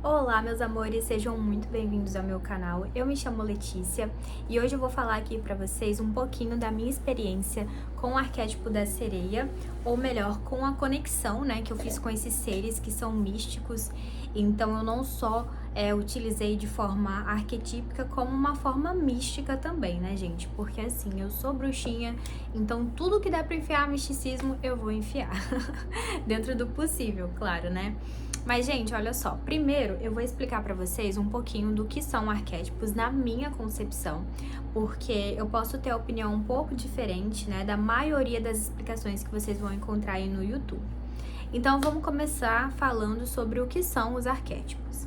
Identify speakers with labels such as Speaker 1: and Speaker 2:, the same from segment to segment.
Speaker 1: Olá, meus amores, sejam muito bem-vindos ao meu canal. Eu me chamo Letícia e hoje eu vou falar aqui pra vocês um pouquinho da minha experiência com o arquétipo da sereia, ou melhor, com a conexão, né, que eu fiz com esses seres que são místicos. Então eu não só utilizei de forma arquetípica, como uma forma mística também, né, gente? Porque assim, eu sou bruxinha, então tudo que der pra enfiar misticismo, eu vou enfiar. Dentro do possível, claro, né? Mas, gente, olha só. Primeiro, eu vou explicar pra vocês um pouquinho do que são arquétipos na minha concepção, porque eu posso ter a opinião um pouco diferente, né, da maioria das explicações que vocês vão encontrar aí no YouTube. Então, vamos começar falando sobre o que são os arquétipos.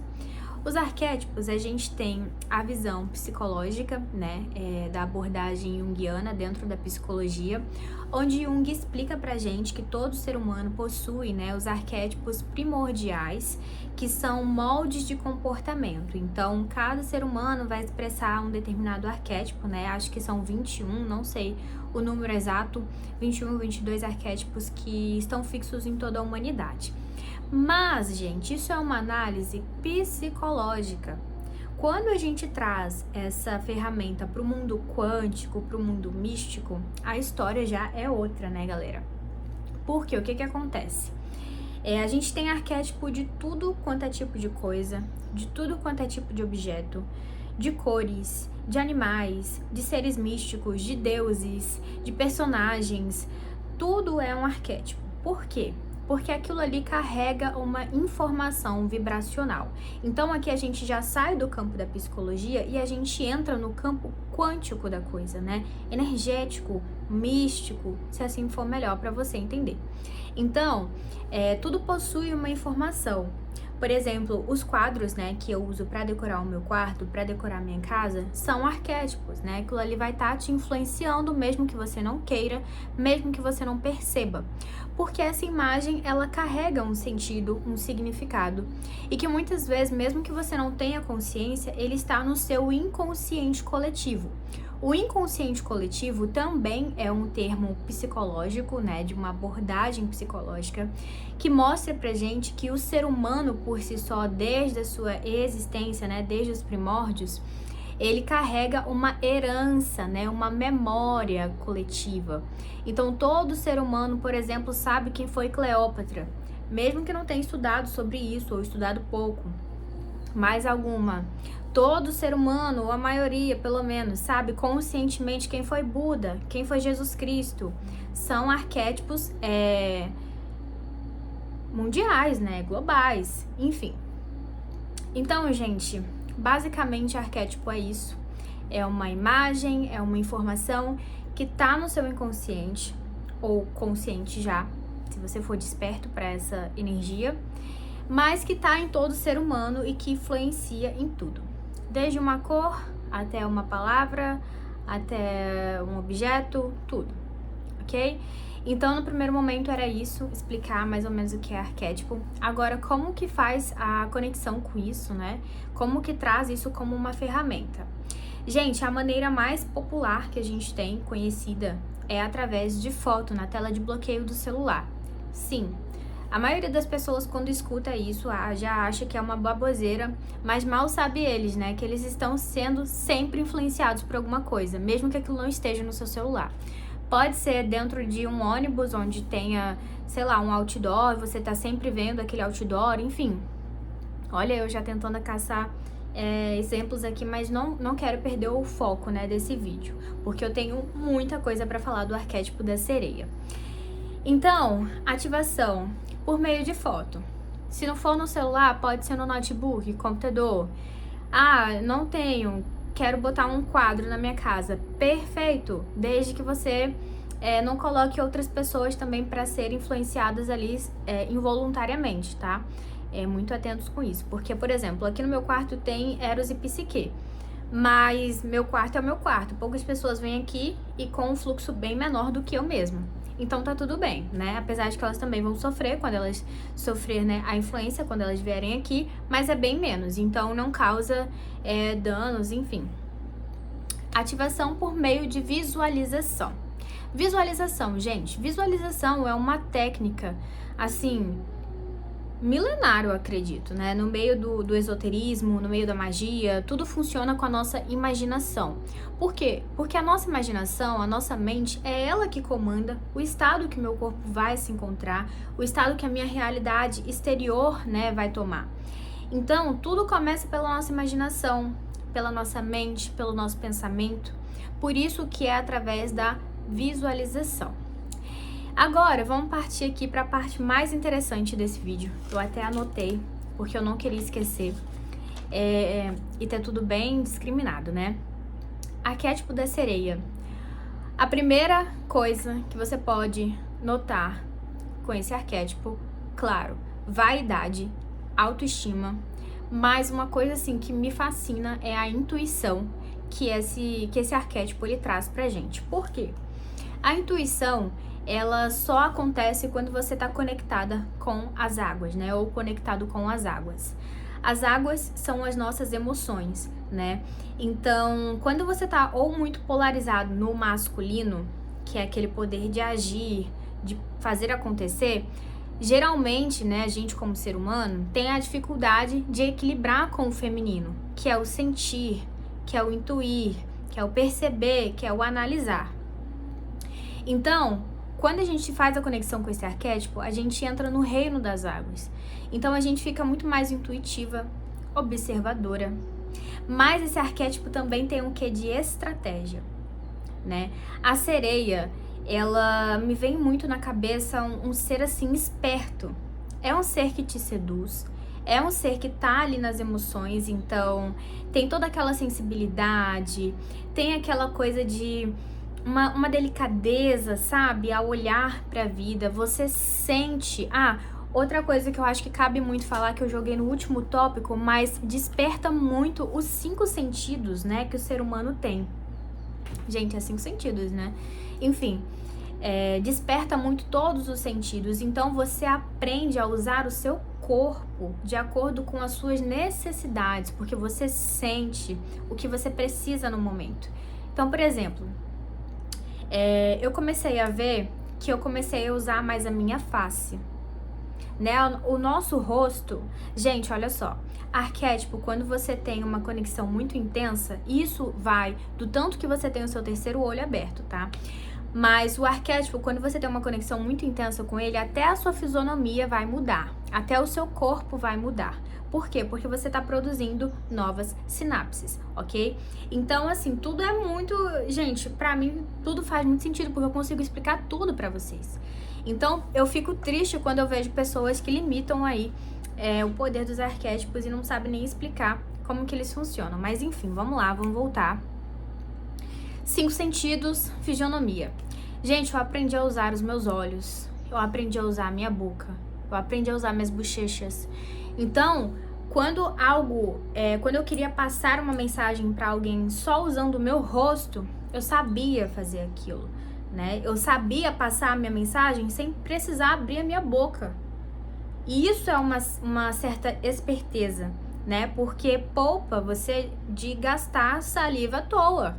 Speaker 1: Os arquétipos, a gente tem a visão psicológica, né, da abordagem junguiana dentro da psicologia, onde Jung explica pra gente que todo ser humano possui, né, os arquétipos primordiais, que são moldes de comportamento. Então, cada ser humano vai expressar um determinado arquétipo, né, acho que são 21, não sei o número exato, 21, 22 arquétipos que estão fixos em toda a humanidade. Mas, gente, isso é uma análise psicológica. Quando a gente traz essa ferramenta para o mundo quântico, para o mundo místico, a história já é outra, né, galera? Porque o que acontece? A gente tem arquétipo de tudo quanto é tipo de coisa, de tudo quanto é tipo de objeto, de cores, de animais, de seres místicos, de deuses, de personagens. Tudo é um arquétipo. Por quê? Porque aquilo ali carrega uma informação vibracional. Então aqui a gente já sai do campo da psicologia e a gente entra no campo quântico da coisa, né? Energético, místico, se assim for melhor para você entender. Então, tudo possui uma informação. Por exemplo, os quadros, né, que eu uso para decorar o meu quarto, para decorar a minha casa, são arquétipos, né? Aquilo ali vai estar te influenciando, mesmo que você não queira, mesmo que você não perceba. Porque essa imagem, ela carrega um sentido, um significado, e que muitas vezes, mesmo que você não tenha consciência, ele está no seu inconsciente coletivo. O inconsciente coletivo também é um termo psicológico, né, de uma abordagem psicológica, que mostra pra gente que o ser humano por si só, desde a sua existência, né, desde os primórdios, ele carrega uma herança, né, uma memória coletiva. Então todo ser humano, por exemplo, sabe quem foi Cleópatra, mesmo que não tenha estudado sobre isso ou estudado pouco. Mais alguma. Todo ser humano, ou a maioria pelo menos, sabe conscientemente quem foi Buda, quem foi Jesus Cristo. São arquétipos mundiais, né, globais, enfim. Então, gente, basicamente arquétipo é isso. É uma imagem, é uma informação que tá no seu inconsciente, ou consciente já, se você for desperto para essa energia, mas que tá em todo ser humano e que influencia em tudo. Desde uma cor, até uma palavra, até um objeto, tudo, ok? Então, no primeiro momento era isso, explicar mais ou menos o que é arquétipo. Agora, como que faz a conexão com isso, né? Como que traz isso como uma ferramenta? Gente, a maneira mais popular que a gente tem, conhecida, é através de foto na tela de bloqueio do celular. Sim. A maioria das pessoas, quando escuta isso, já acha que é uma baboseira, mas mal sabe eles, né? Que eles estão sendo sempre influenciados por alguma coisa, mesmo que aquilo não esteja no seu celular. Pode ser dentro de um ônibus onde tenha, sei lá, um outdoor, você tá sempre vendo aquele outdoor, enfim. Olha, eu já tentando caçar exemplos aqui, mas não quero perder o foco, né, desse vídeo, porque eu tenho muita coisa para falar do arquétipo da sereia. Então, ativação por meio de foto. Se não for no celular, pode ser no notebook, computador. Ah, não tenho, quero botar um quadro na minha casa. Perfeito, desde que você não coloque outras pessoas também para serem influenciadas ali involuntariamente, tá? Muito atentos com isso, porque, por exemplo, aqui no meu quarto tem Eros e Psique, mas meu quarto é o meu quarto. Poucas pessoas vêm aqui e com um fluxo bem menor do que eu mesma. Então tá tudo bem, né? Apesar de que elas também vão sofrer quando elas sofrer, né, a influência quando elas vierem aqui, mas é bem menos, então não causa danos, enfim. Ativação por meio de visualização. Visualização, gente, visualização é uma técnica, assim, milenar, eu acredito, né? No meio do esoterismo, no meio da magia, tudo funciona com a nossa imaginação. Por quê? Porque a nossa imaginação, a nossa mente, é ela que comanda o estado que meu corpo vai se encontrar, o estado que a minha realidade exterior, né, vai tomar. Então, tudo começa pela nossa imaginação, pela nossa mente, pelo nosso pensamento. Por isso que é através da visualização. Agora, vamos partir aqui para a parte mais interessante desse vídeo. Eu até anotei, porque eu não queria esquecer. E tá tudo bem discriminado, né? Arquétipo da sereia. A primeira coisa que você pode notar com esse arquétipo, claro, vaidade, autoestima, mas uma coisa assim que me fascina é a intuição que esse arquétipo ele traz pra gente. Por quê? A intuição, ela só acontece quando você está conectada com as águas, né? Ou conectado com as águas. As águas são as nossas emoções, né? Então, quando você tá ou muito polarizado no masculino, que é aquele poder de agir, de fazer acontecer, geralmente, né, a gente como ser humano tem a dificuldade de equilibrar com o feminino, que é o sentir, que é o intuir, que é o perceber, que é o analisar. Então, quando a gente faz a conexão com esse arquétipo, a gente entra no reino das águas. Então, a gente fica muito mais intuitiva, observadora. Mas esse arquétipo também tem um quê de estratégia, né? A sereia, ela me vem muito na cabeça um ser assim esperto. É um ser que te seduz, é um ser que tá ali nas emoções, então tem toda aquela sensibilidade, tem aquela coisa de uma delicadeza, sabe? Ao olhar pra vida, você sente... outra coisa que eu acho que cabe muito falar, que eu joguei no último tópico, mas desperta muito os 5 sentidos, né, que o ser humano tem. Gente, é 5 sentidos, né? Enfim, desperta muito todos os sentidos. Então, você aprende a usar o seu corpo de acordo com as suas necessidades, porque você sente o que você precisa no momento. Então, por exemplo, eu comecei a ver que eu comecei a usar mais a minha face, né? O nosso rosto, gente, olha só, arquétipo, quando você tem uma conexão muito intensa, isso vai do tanto que você tem o seu terceiro olho aberto, tá? Mas o arquétipo, quando você tem uma conexão muito intensa com ele, até a sua fisionomia vai mudar, até o seu corpo vai mudar. Por quê? Porque você tá produzindo novas sinapses, ok? Então, assim, tudo é muito... Gente, pra mim, tudo faz muito sentido, porque eu consigo explicar tudo pra vocês. Então, eu fico triste quando eu vejo pessoas que limitam aí o poder dos arquétipos e não sabem nem explicar como que eles funcionam. Mas, enfim, vamos lá, vamos voltar. 5 sentidos, fisionomia. Gente, eu aprendi a usar os meus olhos, eu aprendi a usar a minha boca, eu aprendi a usar minhas bochechas. Então, quando eu queria passar uma mensagem pra alguém só usando o meu rosto, eu sabia fazer aquilo, né? Eu sabia passar a minha mensagem sem precisar abrir a minha boca. E isso é uma certa esperteza, né? Porque poupa você de gastar saliva à toa,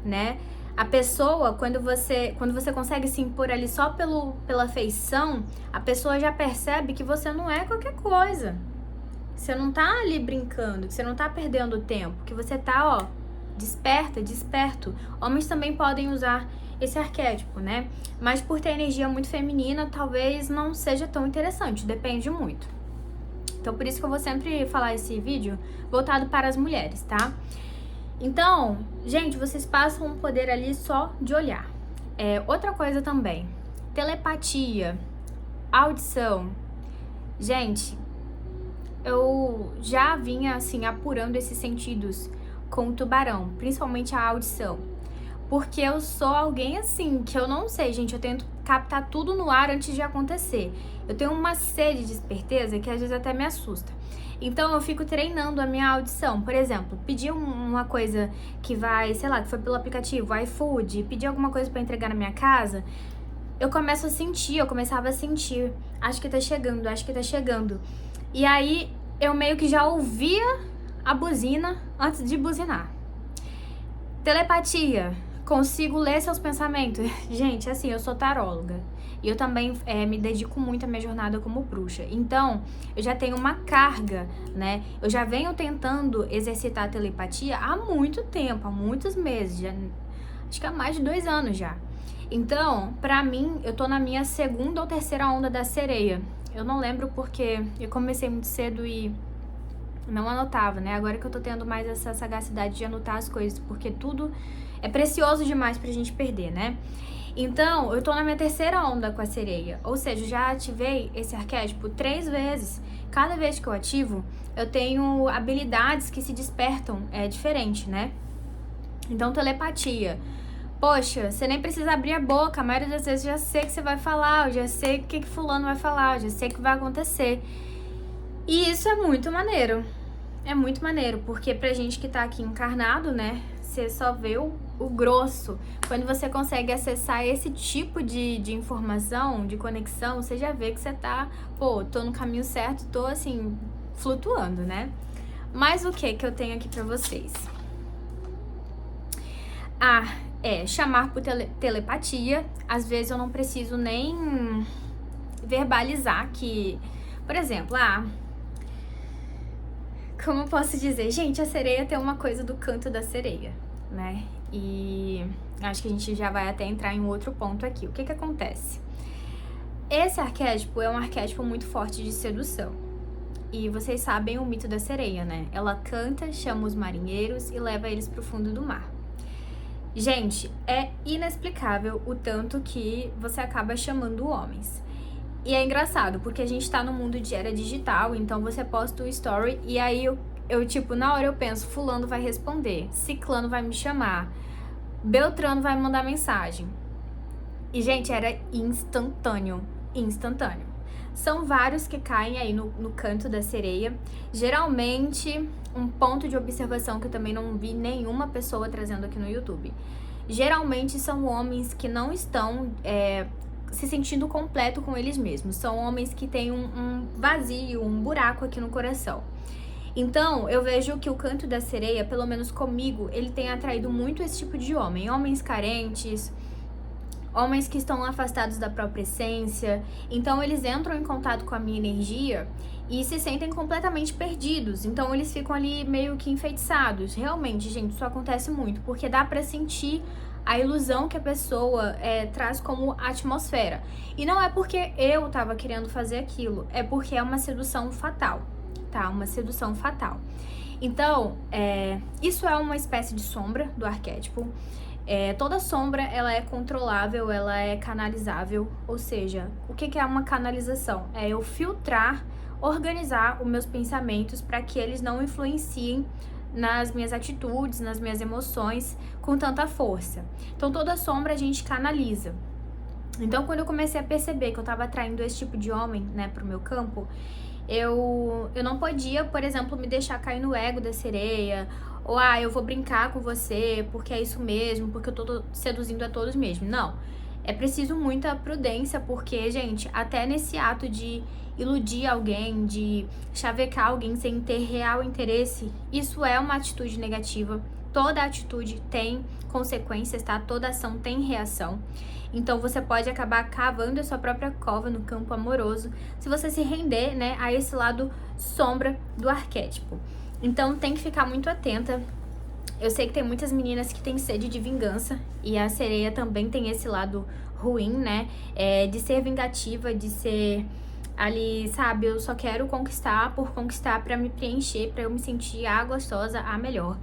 Speaker 1: né? A pessoa, quando você consegue se impor ali só pela feição, a pessoa já percebe que você não é qualquer coisa. Você não tá ali brincando, que você não tá perdendo tempo, que você tá, desperto. Homens também podem usar esse arquétipo, né? Mas por ter energia muito feminina, talvez não seja tão interessante, depende muito. Então, por isso que eu vou sempre falar esse vídeo voltado para as mulheres, tá? Então, gente, vocês passam um poder ali só de olhar. Outra coisa também, telepatia, audição. Gente, eu já vinha, assim, apurando esses sentidos com o tubarão, principalmente a audição. Porque eu sou alguém, assim, que eu não sei, gente, eu tento captar tudo no ar antes de acontecer. Eu tenho uma sede de esperteza que às vezes até me assusta. Então, eu fico treinando a minha audição. Por exemplo, pedir uma coisa que vai, sei lá, que foi pelo aplicativo, iFood, pedir alguma coisa pra entregar na minha casa, eu começava a sentir, acho que tá chegando. E aí, eu meio que já ouvia a buzina antes de buzinar. Telepatia, consigo ler seus pensamentos. Gente, assim, eu sou taróloga. E eu também me dedico muito à minha jornada como bruxa. Então, eu já tenho uma carga, né? Eu já venho tentando exercitar a telepatia há muito tempo, há muitos meses. Acho que há mais de 2 anos já. Então, pra mim, eu tô na minha segunda ou terceira onda da sereia. Eu não lembro porque eu comecei muito cedo e não anotava, né? Agora que eu tô tendo mais essa sagacidade de anotar as coisas, porque tudo é precioso demais pra gente perder, né? Então, eu tô na minha terceira onda com a sereia, ou seja, já ativei esse arquétipo 3 vezes. Cada vez que eu ativo, eu tenho habilidades que se despertam, diferente, né? Então, telepatia. Poxa, você nem precisa abrir a boca, a maioria das vezes eu já sei o que você vai falar, eu já sei o que fulano vai falar, eu já sei o que vai acontecer. E isso é muito maneiro. É muito maneiro, porque pra gente que tá aqui encarnado, né, você só vê o grosso. Quando você consegue acessar esse tipo de informação, de conexão, você já vê que você tá, tô no caminho certo, tô assim, flutuando, né? Mas o que eu tenho aqui pra vocês? Chamar por telepatia. Às vezes eu não preciso nem verbalizar que, por exemplo, como eu posso dizer? Gente, a sereia tem uma coisa do canto da sereia, né? E acho que a gente já vai até entrar em outro ponto aqui. O que acontece? Esse arquétipo é um arquétipo muito forte de sedução. E vocês sabem o mito da sereia, né? Ela canta, chama os marinheiros e leva eles pro fundo do mar. Gente, é inexplicável o tanto que você acaba chamando homens. E é engraçado, porque a gente tá no mundo de era digital, então você posta o story e aí eu tipo, na hora eu penso, fulano vai responder, ciclano vai me chamar, beltrano vai me mandar mensagem. E, gente, era instantâneo. São vários que caem aí no canto da sereia. Geralmente, um ponto de observação que eu também não vi nenhuma pessoa trazendo aqui no YouTube. Geralmente são homens que não estão se sentindo completo com eles mesmos. São homens que têm um vazio, um buraco aqui no coração. Então, eu vejo que o canto da sereia, pelo menos comigo, ele tem atraído muito esse tipo de homem. Homens carentes, homens que estão afastados da própria essência. Então, eles entram em contato com a minha energia e se sentem completamente perdidos. Então, eles ficam ali meio que enfeitiçados. Realmente, gente, isso acontece muito, porque dá pra sentir a ilusão que a pessoa traz como atmosfera. E não é porque eu tava querendo fazer aquilo, é porque é uma sedução fatal, tá? Uma sedução fatal. Então, isso é uma espécie de sombra do arquétipo. Toda sombra, ela é controlável, ela é canalizável, ou seja, o que é uma canalização? É eu filtrar, organizar os meus pensamentos para que eles não influenciem nas minhas atitudes, nas minhas emoções com tanta força. Então, toda sombra a gente canaliza. Então, quando eu comecei a perceber que eu tava atraindo esse tipo de homem, né, pro meu campo, eu não podia, por exemplo, me deixar cair no ego da sereia, ou eu vou brincar com você, porque é isso mesmo, porque eu tô seduzindo a todos mesmo. Não, é preciso muita prudência, porque, gente, até nesse ato de iludir alguém, de chavecar alguém sem ter real interesse, isso é uma atitude negativa. Toda atitude tem consequências, tá? Toda ação tem reação. Então, você pode acabar cavando a sua própria cova no campo amoroso se você se render, né, a esse lado sombra do arquétipo. Então, tem que ficar muito atenta. Eu sei que tem muitas meninas que têm sede de vingança e a sereia também tem esse lado ruim, né, de ser vingativa, de ser ali, sabe, eu só quero conquistar por conquistar pra me preencher, pra eu me sentir a gostosa, a melhor.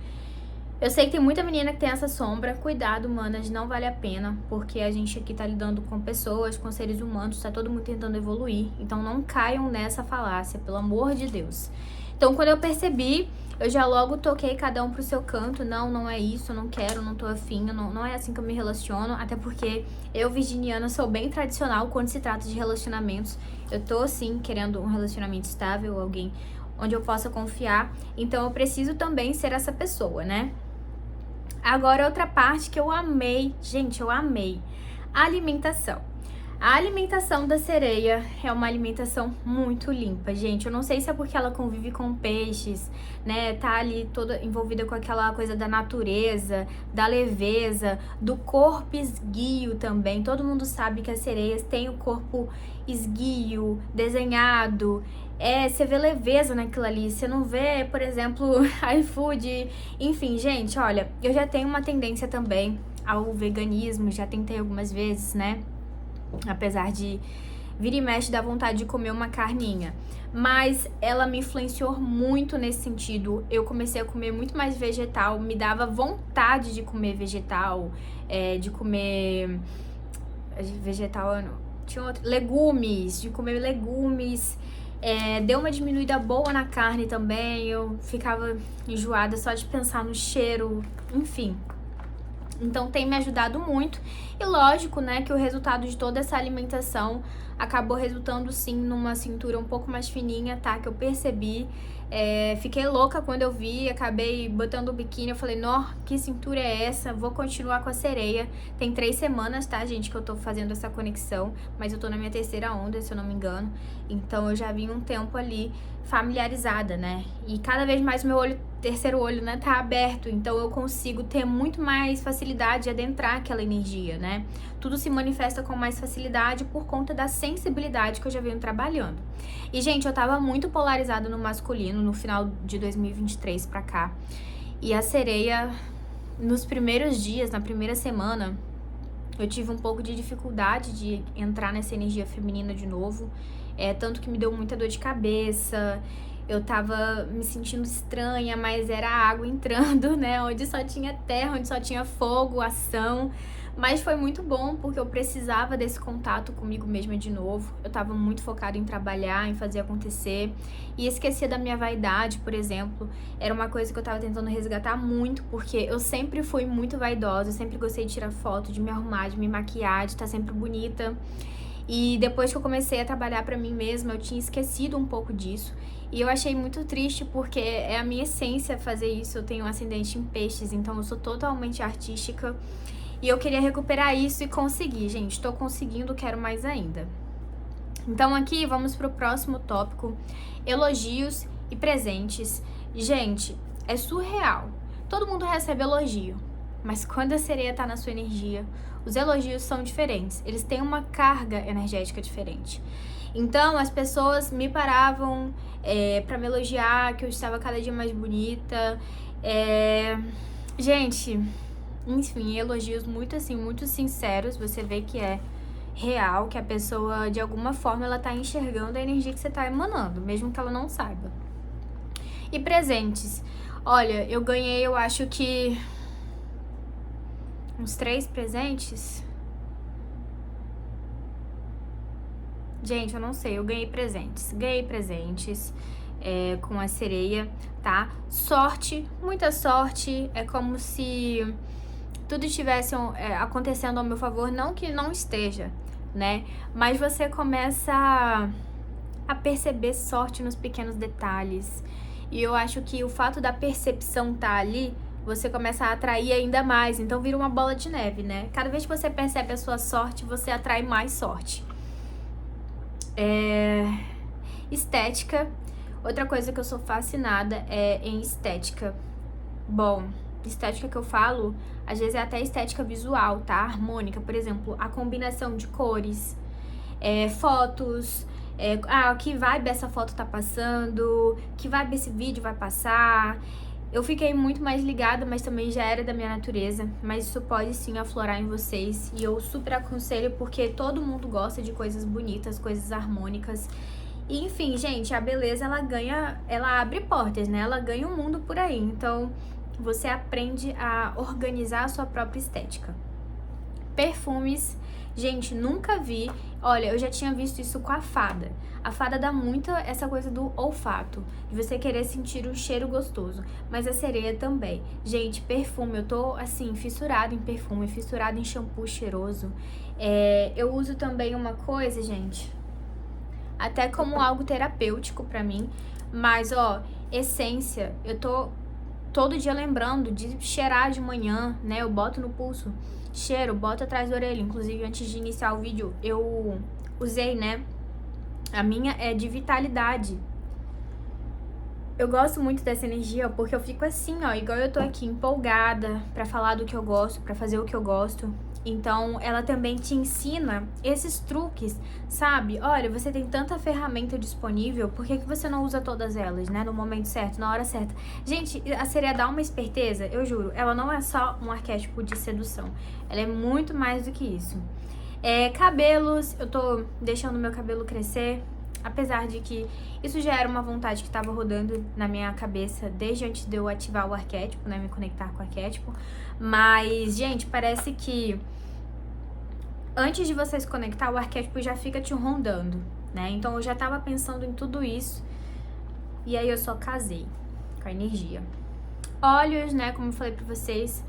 Speaker 1: Eu sei que tem muita menina que tem essa sombra. Cuidado, manas, não vale a pena, porque a gente aqui tá lidando com pessoas, com seres humanos, tá todo mundo tentando evoluir. Então não caiam nessa falácia, pelo amor de Deus. Então, quando eu percebi, eu já logo toquei cada um pro seu canto. Não é isso, eu não quero, não tô afim, não é assim que eu me relaciono. Até porque eu, virginiana, sou bem tradicional quando se trata de relacionamentos. Eu tô, sim, querendo um relacionamento estável, alguém onde eu possa confiar. Então, eu preciso também ser essa pessoa, né? Agora, outra parte que eu amei, gente, eu amei. Alimentação. A alimentação da sereia é uma alimentação muito limpa, gente. Eu não sei se é porque ela convive com peixes, né? Tá ali toda envolvida com aquela coisa da natureza, da leveza, do corpo esguio também. Todo mundo sabe que as sereias têm o corpo esguio, desenhado. Você vê leveza naquilo ali. Você não vê, por exemplo, iFood. Enfim, gente, olha, eu já tenho uma tendência também ao veganismo, já tentei algumas vezes, né? Apesar de vira e mexe dar vontade de comer uma carninha. Mas ela me influenciou muito nesse sentido. Eu comecei a comer muito mais vegetal, me dava vontade de comer vegetal, de comer vegetal, tinha outro, legumes, de comer legumes. Deu uma diminuída boa na carne também. Eu ficava enjoada só de pensar no cheiro, enfim. Então tem me ajudado muito. E lógico, né, que o resultado de toda essa alimentação acabou resultando sim numa cintura um pouco mais fininha, tá? Que eu percebi. Fiquei louca quando eu vi, acabei botando o biquíni. Eu falei, nó, que cintura é essa? Vou continuar com a sereia. Tem 3 semanas, tá, gente, que eu tô fazendo essa conexão. Mas eu tô na minha 3ª onda, se eu não me engano. Então eu já vim um tempo ali familiarizada, né? E cada vez mais o meu terceiro olho, né, tá aberto. Então eu consigo ter muito mais facilidade de adentrar aquela energia, né? Tudo se manifesta com mais facilidade por conta da sensibilidade que eu já venho trabalhando. E, gente, eu tava muito polarizada no masculino no final de 2023 pra cá. E a sereia, nos primeiros dias, na primeira semana, eu tive um pouco de dificuldade de entrar nessa energia feminina de novo. Tanto que me deu muita dor de cabeça. Eu tava me sentindo estranha, mas era a água entrando, né? Onde só tinha terra, onde só tinha fogo, ação. Mas foi muito bom, porque eu precisava desse contato comigo mesma de novo. Eu tava muito focada em trabalhar, em fazer acontecer. E esquecia da minha vaidade, por exemplo. Era uma coisa que eu tava tentando resgatar muito, porque eu sempre fui muito vaidosa. Eu sempre gostei de tirar foto, de me arrumar, de me maquiar, de estar sempre bonita. E depois que eu comecei a trabalhar pra mim mesma, eu tinha esquecido um pouco disso. E eu achei muito triste, porque é a minha essência fazer isso. Eu tenho um ascendente em peixes, então eu sou totalmente artística. E eu queria recuperar isso e consegui, gente. Tô conseguindo, quero mais ainda. Então aqui vamos pro próximo tópico. Elogios e presentes. Gente, é surreal. Todo mundo recebe elogio. Mas quando a sereia tá na sua energia, os elogios são diferentes. Eles têm uma carga energética diferente. Então, as pessoas me paravam pra me elogiar, que eu estava cada dia mais bonita. Gente, enfim, elogios muito assim, muito sinceros. Você vê que é real, que a pessoa, de alguma forma, ela tá enxergando a energia que você tá emanando, mesmo que ela não saiba. E presentes. Olha, eu ganhei, eu acho que uns 3 presentes. Gente, eu não sei, eu ganhei presentes. Ganhei presentes com a sereia, tá? Sorte, muita sorte. É como se tudo estivesse acontecendo ao meu favor. Não que não esteja, né? Mas você começa a perceber sorte nos pequenos detalhes. E eu acho que o fato da percepção tá ali, você começa a atrair ainda mais. Então vira uma bola de neve, né? Cada vez que você percebe a sua sorte, você atrai mais sorte. Estética. Outra coisa que eu sou fascinada é em estética. Bom, estética que eu falo, às vezes é até estética visual, tá? Harmônica, por exemplo, a combinação de cores, fotos, que vibe essa foto tá passando, que vibe esse vídeo vai passar. Eu fiquei muito mais ligada, mas também já era da minha natureza, mas isso pode sim aflorar em vocês, e eu super aconselho, porque todo mundo gosta de coisas bonitas, coisas harmônicas. E, enfim, gente, a beleza, ela abre portas, né? Ela ganha um mundo por aí, então você aprende a organizar a sua própria estética. Perfumes, gente, nunca vi. Olha, eu já tinha visto isso com a fada. A fada dá muito essa coisa do olfato, de você querer sentir um cheiro gostoso. Mas a sereia também. Gente, perfume, eu tô, assim, fissurada em perfume, fissurada em shampoo cheiroso. Eu uso também uma coisa, gente, até como algo terapêutico pra mim. Mas, essência, eu tô todo dia lembrando de cheirar de manhã, né? Eu boto no pulso, cheiro, boto atrás da orelha. Inclusive, antes de iniciar o vídeo, eu usei, né? A minha é de vitalidade. Eu gosto muito dessa energia porque eu fico assim, ó, igual eu tô aqui empolgada pra falar do que eu gosto, pra fazer o que eu gosto. Então, ela também te ensina esses truques, sabe? Olha, você tem tanta ferramenta disponível, por que você não usa todas elas, né? No momento certo, na hora certa. Gente, a sereia dá uma esperteza, eu juro, ela não é só um arquétipo de sedução. Ela é muito mais do que isso. Cabelos, eu tô deixando meu cabelo crescer, apesar de que isso já era uma vontade que estava rodando na minha cabeça desde antes de eu ativar o arquétipo, né? Me conectar com o arquétipo. Mas, gente, parece que antes de você se conectar, o arquétipo já fica te rondando, né? Então eu já tava pensando em tudo isso. E aí eu só casei com a energia. Olhos, né? Como eu falei pra vocês,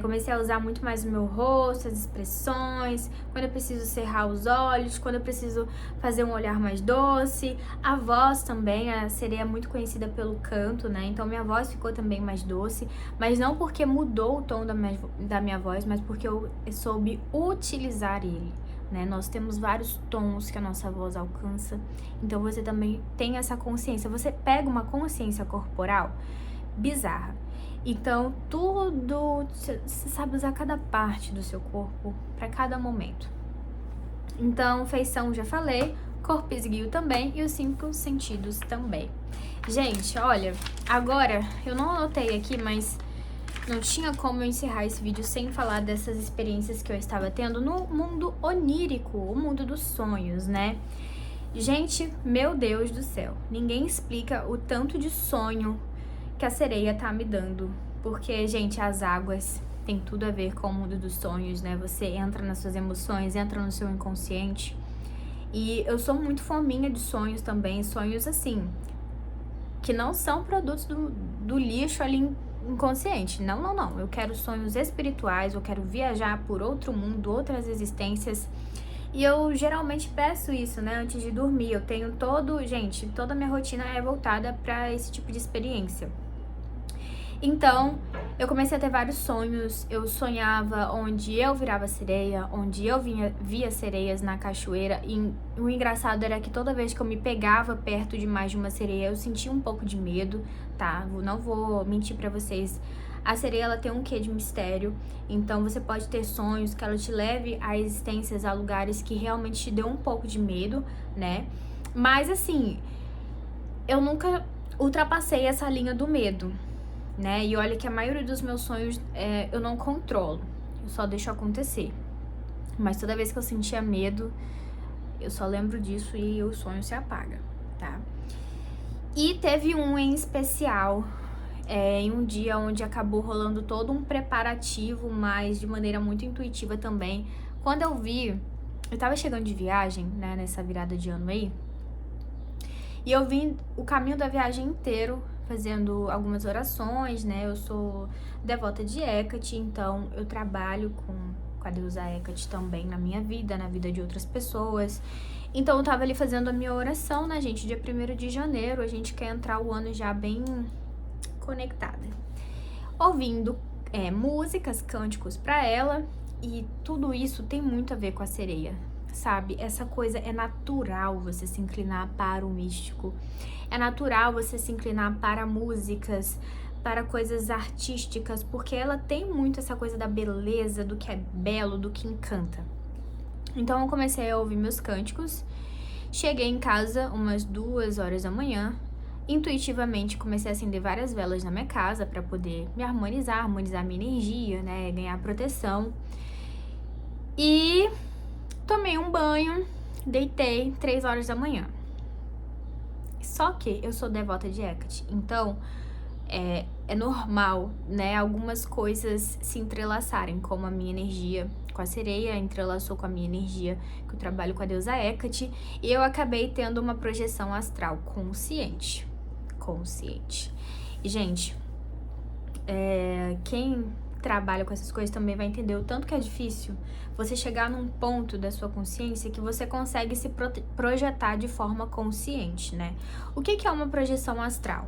Speaker 1: comecei a usar muito mais o meu rosto, as expressões, quando eu preciso cerrar os olhos, quando eu preciso fazer um olhar mais doce. A voz também, a sereia é muito conhecida pelo canto, né? Então minha voz ficou também mais doce, mas não porque mudou o tom da minha voz, mas porque eu soube utilizar ele, né? Nós temos vários tons que a nossa voz alcança, então você também tem essa consciência. Você pega uma consciência corporal bizarra. Então, tudo, você sabe usar cada parte do seu corpo para cada momento. Então, feição já falei, corpo esguio também e os 5 sentidos também. Gente, olha, agora, eu não anotei aqui, mas não tinha como eu encerrar esse vídeo sem falar dessas experiências que eu estava tendo no mundo onírico, o mundo dos sonhos, né? Gente, meu Deus do céu, ninguém explica o tanto de sonho que a sereia tá me dando, porque, gente, as águas tem tudo a ver com o mundo dos sonhos, né? Você entra nas suas emoções, entra no seu inconsciente, e eu sou muito fominha de sonhos também, sonhos assim, que não são produtos do lixo ali inconsciente, não, eu quero sonhos espirituais, eu quero viajar por outro mundo, outras existências. E eu geralmente peço isso, né, antes de dormir. Eu tenho toda a minha rotina é voltada para esse tipo de experiência. Então, eu comecei a ter vários sonhos. Eu sonhava onde eu virava sereia, onde eu via sereias na cachoeira. E o engraçado era que toda vez que eu me pegava perto de mais de uma sereia, eu sentia um pouco de medo, tá? Não vou mentir pra vocês. A sereia, ela tem um quê de mistério. Então, você pode ter sonhos que ela te leve a existências, a lugares que realmente te dão um pouco de medo, né? Mas, assim, eu nunca ultrapassei essa linha do medo, né? E olha que a maioria dos meus sonhos eu não controlo, eu só deixo acontecer. Mas toda vez que eu sentia medo, eu só lembro disso e o sonho se apaga, tá? E teve um em especial, em um dia onde acabou rolando todo um preparativo, mas de maneira muito intuitiva também. Quando eu tava chegando de viagem, né, nessa virada de ano aí, e eu vim o caminho da viagem inteiro fazendo algumas orações, né? Eu sou devota de Hecate, então eu trabalho com a deusa Hecate também na minha vida, na vida de outras pessoas. Então eu tava ali fazendo a minha oração, né, gente? Dia 1º de janeiro, a gente quer entrar o ano já bem conectada. Ouvindo músicas, cânticos pra ela, e tudo isso tem muito a ver com a sereia, sabe? Essa coisa é natural você se inclinar para o místico. É natural você se inclinar para músicas, para coisas artísticas, porque ela tem muito essa coisa da beleza, do que é belo, do que encanta. Então eu comecei a ouvir meus cânticos, cheguei em casa umas 2 horas da manhã, intuitivamente comecei a acender várias velas na minha casa para poder me harmonizar minha energia, né, ganhar proteção. E tomei um banho, deitei 3 horas da manhã. Só que eu sou devota de Hecate, então é normal, né, algumas coisas se entrelaçarem, como a minha energia com a sereia entrelaçou com a minha energia, que eu trabalho com a deusa Hecate, e eu acabei tendo uma projeção astral consciente. E, gente, quem trabalha com essas coisas também vai entender o tanto que é difícil você chegar num ponto da sua consciência que você consegue se projetar de forma consciente, né? O que é uma projeção astral?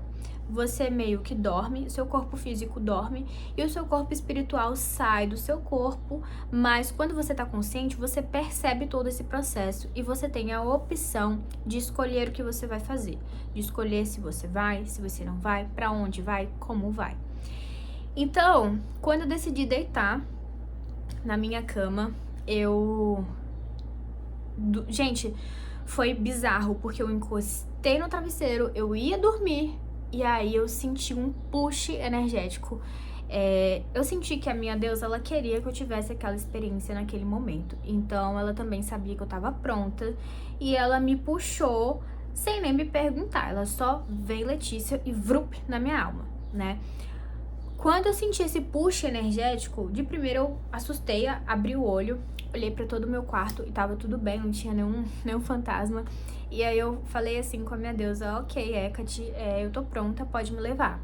Speaker 1: você meio que dorme, o seu corpo físico dorme e o seu corpo espiritual sai do seu corpo, mas quando você tá consciente, você percebe todo esse processo e você tem a opção de escolher o que você vai fazer, de escolher se você vai, se você não vai, pra onde vai, como vai. Então, quando eu decidi deitar na minha cama, gente, foi bizarro, porque eu encostei no travesseiro, eu ia dormir, e aí eu senti um push energético. Eu senti que a minha deusa, ela queria que eu tivesse aquela experiência naquele momento. Então, ela também sabia que eu tava pronta, e ela me puxou sem nem me perguntar. Ela só veio, Letícia, e vrup na minha alma, né? Quando eu senti esse push energético, de primeiro eu assustei, abri o olho, olhei pra todo o meu quarto e tava tudo bem, não tinha nenhum fantasma. E aí eu falei assim com a minha deusa, ok, Hecate, eu tô pronta, pode me levar.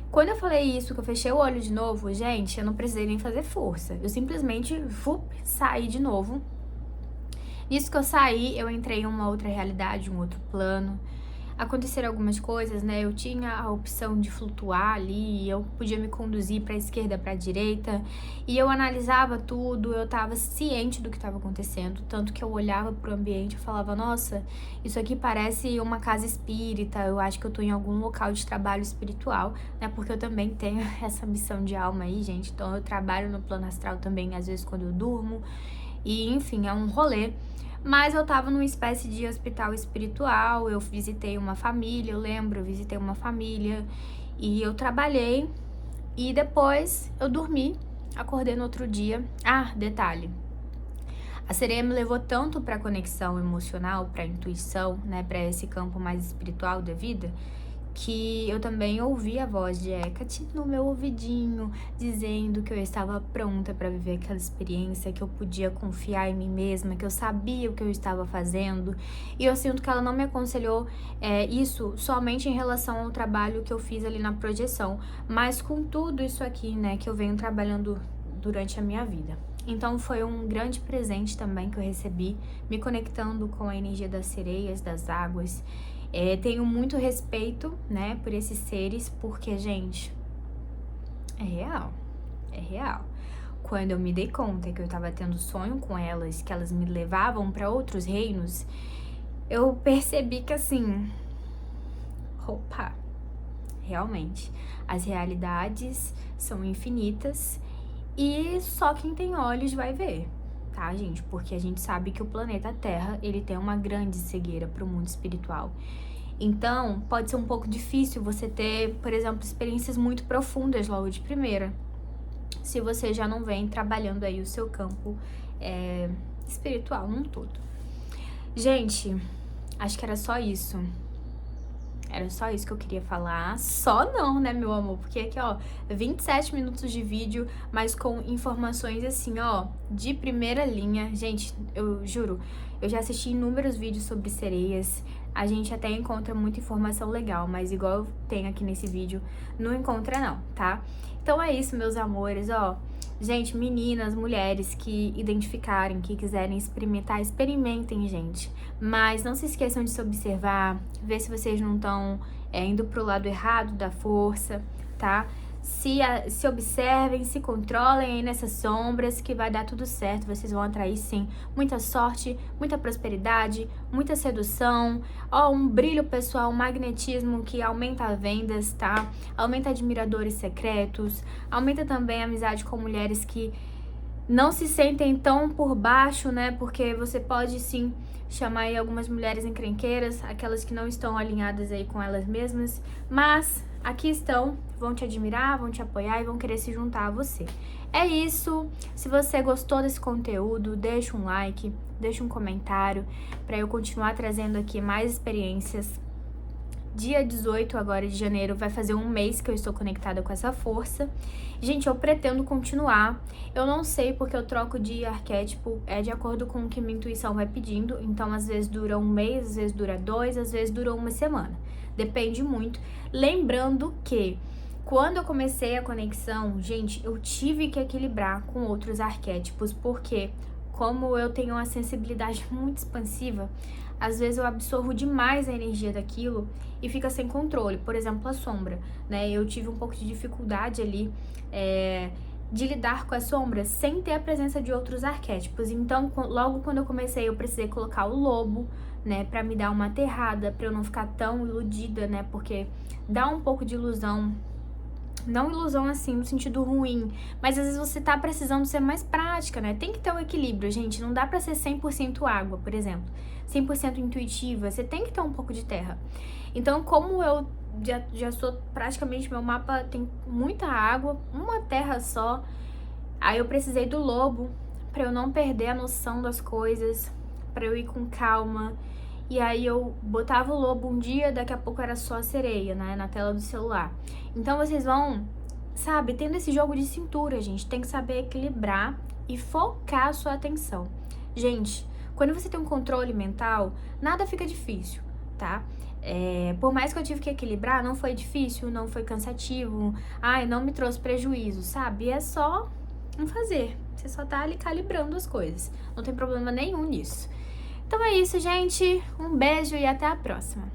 Speaker 1: Quando eu falei isso, que eu fechei o olho de novo, gente, eu não precisei nem fazer força. Eu simplesmente saí de novo. Nisso que eu saí, eu entrei em uma outra realidade, um outro plano. Aconteceram algumas coisas, né? Eu tinha a opção de flutuar ali, eu podia me conduzir para a esquerda, para a direita, e eu analisava tudo, eu estava ciente do que estava acontecendo, tanto que eu olhava para o ambiente e falava, nossa, isso aqui parece uma casa espírita, eu acho que eu tô em algum local de trabalho espiritual, né? Porque eu também tenho essa missão de alma aí, gente, então eu trabalho no plano astral também, às vezes quando eu durmo, e enfim, é um rolê. Mas eu tava numa espécie de hospital espiritual, eu visitei uma família, eu visitei uma família e eu trabalhei e depois eu dormi, acordei no outro dia. Ah, detalhe, a sereia me levou tanto pra conexão emocional, pra intuição, né, pra esse campo mais espiritual da vida, que eu também ouvi a voz de Hecate no meu ouvidinho, dizendo que eu estava pronta para viver aquela experiência, que eu podia confiar em mim mesma, que eu sabia o que eu estava fazendo. E eu sinto que ela não me aconselhou isso somente em relação ao trabalho que eu fiz ali na projeção, mas com tudo isso aqui, né, que eu venho trabalhando durante a minha vida. Então foi um grande presente também que eu recebi, me conectando com a energia das sereias, das águas. Tenho muito respeito, né, por esses seres, porque, gente, é real. Quando eu me dei conta que eu tava tendo sonho com elas, que elas me levavam para outros reinos, eu percebi que, assim, opa, realmente, as realidades são infinitas e só quem tem olhos vai ver. Tá, gente? Porque a gente sabe que o planeta Terra, ele tem uma grande cegueira para o mundo espiritual. Então, pode ser um pouco difícil você ter, por exemplo, experiências muito profundas logo de primeira, se você já não vem trabalhando aí o seu campo espiritual num todo. Gente, acho que era só isso. Era só isso que eu queria falar. Só não, né, meu amor? Porque aqui, ó, 27 minutos de vídeo, mas com informações assim, ó, de primeira linha. Gente, eu juro, eu já assisti inúmeros vídeos sobre sereias. A gente até encontra muita informação legal, mas igual eu tenho aqui nesse vídeo, não encontra não, tá? Então é isso, meus amores, ó. Gente, meninas, mulheres que identificarem, que quiserem experimentar, experimentem, gente. Mas não se esqueçam de se observar, ver se vocês não estão indo pro lado errado da força, tá? Se observem, se controlem aí nessas sombras, que vai dar tudo certo. Vocês vão atrair, sim, muita sorte, muita prosperidade, muita sedução, ó, um brilho pessoal, um magnetismo que aumenta as vendas, tá? Aumenta admiradores secretos, aumenta também a amizade com mulheres que não se sentem tão por baixo, né? Porque você pode, sim, chamar aí algumas mulheres encrenqueiras, aquelas que não estão alinhadas aí com elas mesmas, mas aqui estão, vão te admirar, vão te apoiar e vão querer se juntar a você. É isso. Se você gostou desse conteúdo, deixa um like, deixa um comentário para eu continuar trazendo aqui mais experiências. Dia 18 agora de janeiro vai fazer um mês que eu estou conectada com essa força. Gente, eu pretendo continuar. Eu não sei porque eu troco de arquétipo, de acordo com o que minha intuição vai pedindo. Então, às vezes dura um mês, às vezes dura 2, às vezes dura uma semana. Depende muito. Lembrando que quando eu comecei a conexão, gente, eu tive que equilibrar com outros arquétipos, porque como eu tenho uma sensibilidade muito expansiva, às vezes eu absorvo demais a energia daquilo e fica sem controle. Por exemplo, a sombra, né? Eu tive um pouco de dificuldade ali de lidar com a sombra sem ter a presença de outros arquétipos. Então, logo quando eu comecei, eu precisei colocar o lobo, né, pra me dar uma aterrada, pra eu não ficar tão iludida, né? Porque dá um pouco de ilusão. Não ilusão assim, no sentido ruim, mas às vezes você tá precisando ser mais prática, né? Tem que ter um equilíbrio, gente. Não dá pra ser 100% água, por exemplo. 100% intuitiva, você tem que ter um pouco de terra. Então, como eu já sou praticamente, meu mapa tem muita água, uma terra só, aí eu precisei do lobo pra eu não perder a noção das coisas, pra eu ir com calma. E aí eu botava o lobo um dia, daqui a pouco era só a sereia, né, na tela do celular. Então vocês vão, sabe, tendo esse jogo de cintura, gente, tem que saber equilibrar e focar a sua atenção. Gente, quando você tem um controle mental, nada fica difícil, tá? Por mais que eu tive que equilibrar, não foi difícil, não foi cansativo, não me trouxe prejuízo, sabe? É só um fazer, você só tá ali calibrando as coisas, não tem problema nenhum nisso. Então é isso, gente. Um beijo e até a próxima.